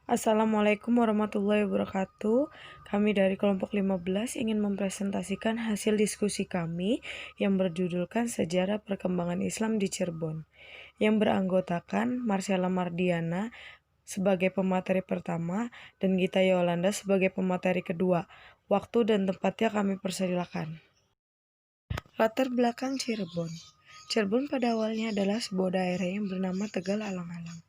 Assalamualaikum warahmatullahi wabarakatuh. Kami dari kelompok 15 ingin mempresentasikan hasil diskusi kami yang berjudulkan Sejarah Perkembangan Islam di Cirebon, yang beranggotakan Marcella Mardiana sebagai pemateri pertama dan Gita Yolanda sebagai pemateri kedua. Waktu dan tempatnya kami persilakan. Latar belakang Cirebon. Cirebon pada awalnya adalah sebuah daerah yang bernama Tegal Alang-Alang,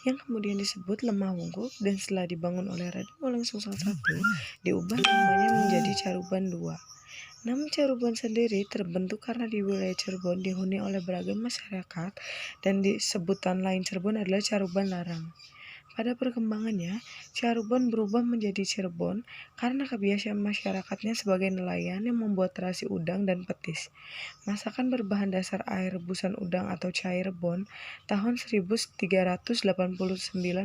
yang kemudian disebut Lemah Wungkuk, dan setelah dibangun oleh Raden Wulang Sungsang I, diubah namanya menjadi Caruban II. Nama Caruban sendiri terbentuk karena di wilayah Cirebon dihuni oleh beragam masyarakat dan di sebutan lain Cirebon adalah Caruban Larang. Pada perkembangannya, Caruban berubah menjadi Cirebon karena kebiasaan masyarakatnya sebagai nelayan yang membuat terasi udang dan petis. Masakan berbahan dasar air rebusan udang atau Cirebon tahun 1389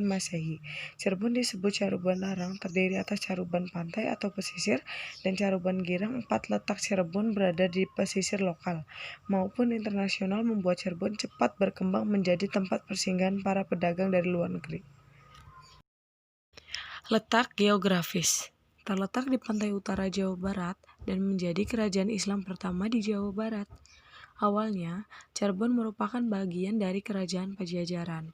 Masehi. Cirebon disebut Caruban Larang terdiri atas Caruban Pantai atau pesisir dan Caruban Girang. 4 letak Cirebon berada di pesisir lokal maupun internasional membuat Cirebon cepat berkembang menjadi tempat persinggahan para pedagang dari luar negeri. Letak geografis. Terletak di pantai utara Jawa Barat dan menjadi kerajaan Islam pertama di Jawa Barat. Awalnya, Cirebon merupakan bagian dari kerajaan Pajajaran.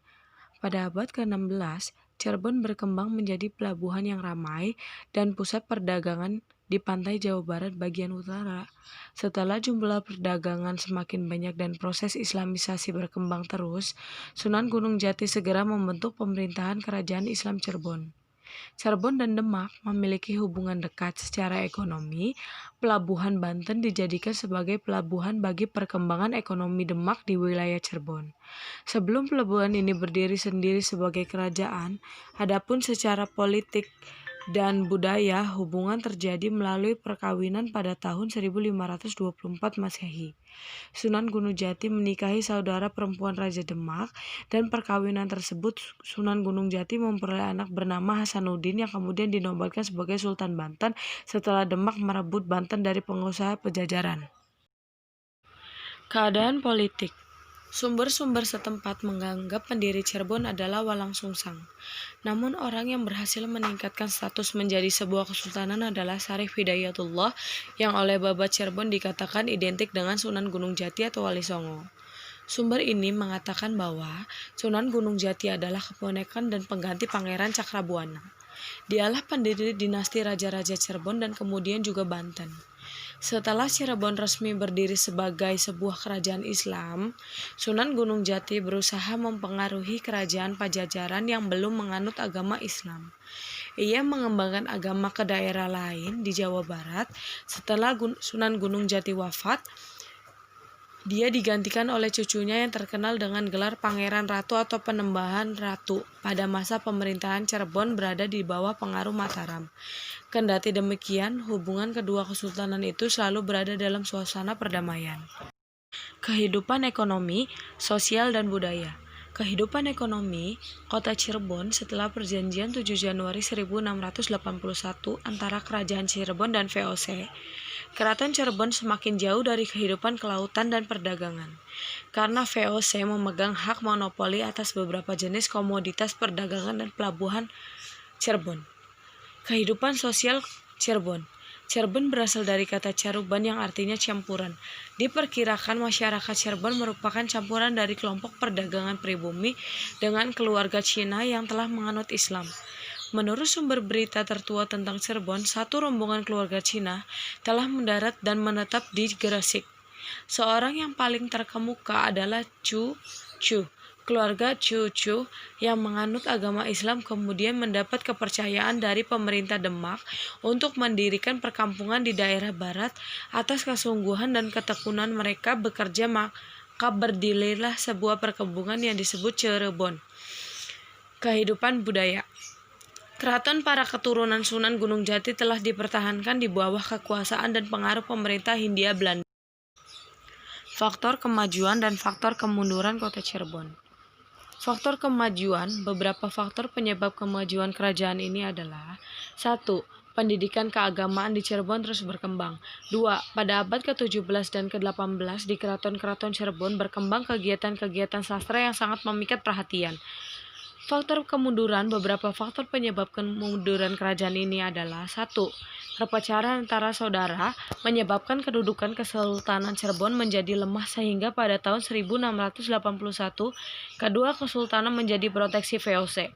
Pada abad ke-16, Cirebon berkembang menjadi pelabuhan yang ramai dan pusat perdagangan di pantai Jawa Barat bagian utara. Setelah jumlah perdagangan semakin banyak dan proses islamisasi berkembang terus, Sunan Gunung Jati segera membentuk pemerintahan kerajaan Islam Cirebon. Cirebon dan Demak memiliki hubungan dekat secara ekonomi. Pelabuhan Banten dijadikan sebagai pelabuhan bagi perkembangan ekonomi Demak di wilayah Cirebon. Sebelum pelabuhan ini berdiri sendiri sebagai kerajaan, adapun secara politik dan budaya hubungan terjadi melalui perkawinan pada tahun 1524 Masehi. Sunan Gunung Jati menikahi saudara perempuan Raja Demak, dan perkawinan tersebut Sunan Gunung Jati memperoleh anak bernama Hasanuddin yang kemudian dinobatkan sebagai Sultan Banten setelah Demak merebut Banten dari pengusaha Pajajaran. Keadaan politik. Sumber-sumber setempat menganggap pendiri Cirebon adalah Walang Sungsang. Namun orang yang berhasil meningkatkan status menjadi sebuah kesultanan adalah Syarif Hidayatullah yang oleh Babat Cirebon dikatakan identik dengan Sunan Gunung Jati atau Wali Songo. Sumber ini mengatakan bahwa Sunan Gunung Jati adalah keponakan dan pengganti Pangeran Cakrabuana. Dialah pendiri dinasti Raja-Raja Cirebon dan kemudian juga Banten. Setelah Cirebon resmi berdiri sebagai sebuah kerajaan Islam, Sunan Gunung Jati berusaha mempengaruhi kerajaan Pajajaran yang belum menganut agama Islam. Ia mengembangkan agama ke daerah lain di Jawa Barat. Setelah Sunan Gunung Jati wafat, dia digantikan oleh cucunya yang terkenal dengan gelar Pangeran Ratu atau Penembahan Ratu. Pada masa pemerintahan Cirebon berada di bawah pengaruh Mataram. Kendati demikian, hubungan kedua kesultanan itu selalu berada dalam suasana perdamaian. Kehidupan ekonomi, sosial, dan budaya. Kehidupan ekonomi kota Cirebon setelah perjanjian 7 Januari 1681 antara Kerajaan Cirebon dan VOC. Keraton Cirebon semakin jauh dari kehidupan kelautan dan perdagangan, karena VOC memegang hak monopoli atas beberapa jenis komoditas perdagangan dan pelabuhan Cirebon. Kehidupan sosial Cirebon. Cirebon berasal dari kata caruban yang artinya campuran. Diperkirakan masyarakat Cirebon merupakan campuran dari kelompok perdagangan pribumi dengan keluarga Cina yang telah menganut Islam. Menurut sumber berita tertua tentang Cirebon, satu rombongan keluarga Cina telah mendarat dan menetap di Gresik. Seorang yang paling terkemuka adalah Chu Chu. Keluarga Chu Chu yang menganut agama Islam kemudian mendapat kepercayaan dari pemerintah Demak untuk mendirikan perkampungan di daerah barat. Atas kesungguhan dan ketekunan mereka bekerja, maka berdirilah sebuah perkampungan yang disebut Cirebon. Kehidupan budaya. Keraton para keturunan Sunan Gunung Jati telah dipertahankan di bawah kekuasaan dan pengaruh pemerintah Hindia Belanda. Faktor kemajuan dan faktor kemunduran kota Cirebon. Faktor kemajuan. Beberapa faktor penyebab kemajuan kerajaan ini adalah: 1. Pendidikan keagamaan di Cirebon terus berkembang. 2. Pada abad ke-17 dan ke-18 di keraton-keraton Cirebon berkembang kegiatan-kegiatan sastra yang sangat memikat perhatian. Beberapa faktor penyebab kemunduran kerajaan ini adalah: 1. Perpecahan antara saudara menyebabkan kedudukan Kesultanan Cirebon menjadi lemah sehingga pada tahun 1681 kedua kesultanan menjadi proteksi VOC.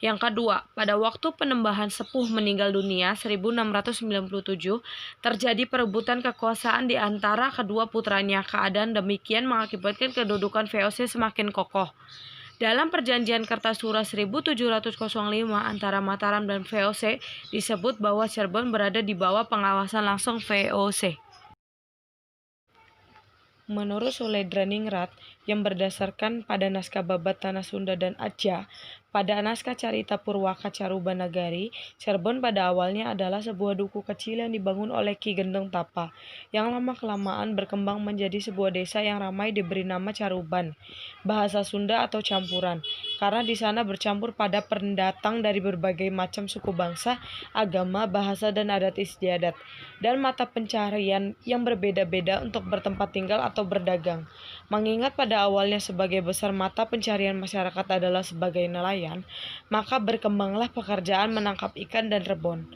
Yang kedua, pada waktu Penembahan Sepuh meninggal dunia 1697, terjadi perebutan kekuasaan di antara kedua putranya. Keadaan demikian mengakibatkan kedudukan VOC semakin kokoh. Dalam Perjanjian Kartasura 1705 antara Mataram dan VOC disebut bahwa Cirebon berada di bawah pengawasan langsung VOC. Menurut Suledraningrat yang berdasarkan pada naskah Babat Tanah Sunda dan Aceh, pada naskah Carita Purwaka Carubanagari, Cirebon pada awalnya adalah sebuah duku kecil yang dibangun oleh Ki Gendeng Tapa, yang lama-kelamaan berkembang menjadi sebuah desa yang ramai diberi nama Caruban, bahasa Sunda atau campuran, karena di sana bercampur pada pendatang dari berbagai macam suku bangsa, agama, bahasa, dan adat istiadat, dan mata pencaharian yang berbeda-beda untuk bertempat tinggal atau berdagang. Mengingat pada awalnya sebagai besar mata pencarian masyarakat adalah sebagai nelayan, maka berkembanglah pekerjaan menangkap ikan dan rebon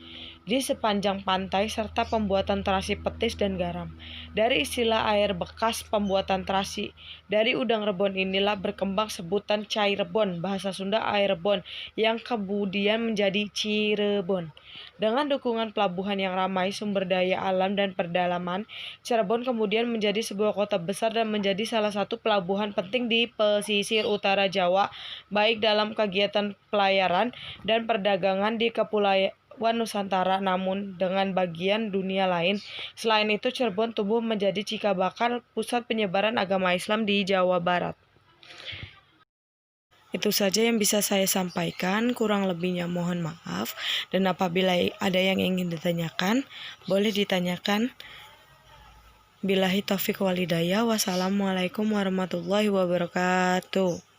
di sepanjang pantai serta pembuatan terasi petis dan garam. Dari istilah air bekas pembuatan terasi dari udang rebon inilah berkembang sebutan cai rebon, bahasa Sunda air rebon, yang kemudian menjadi Cirebon. Dengan dukungan pelabuhan yang ramai, sumber daya alam, dan perdalaman, Cirebon kemudian menjadi sebuah kota besar dan menjadi salah satu pelabuhan penting di pesisir utara Jawa, baik dalam kegiatan pelayaran dan perdagangan di Kepulauan Nusantara, namun dengan bagian dunia lain. Selain itu, Cirebon tumbuh menjadi cikal bakal pusat penyebaran agama Islam di Jawa Barat. Itu saja yang bisa saya sampaikan, kurang lebihnya mohon maaf, dan apabila ada yang ingin ditanyakan, boleh ditanyakan. Billahi taufiq wal hidayah. Wassalamualaikum warahmatullahi wabarakatuh.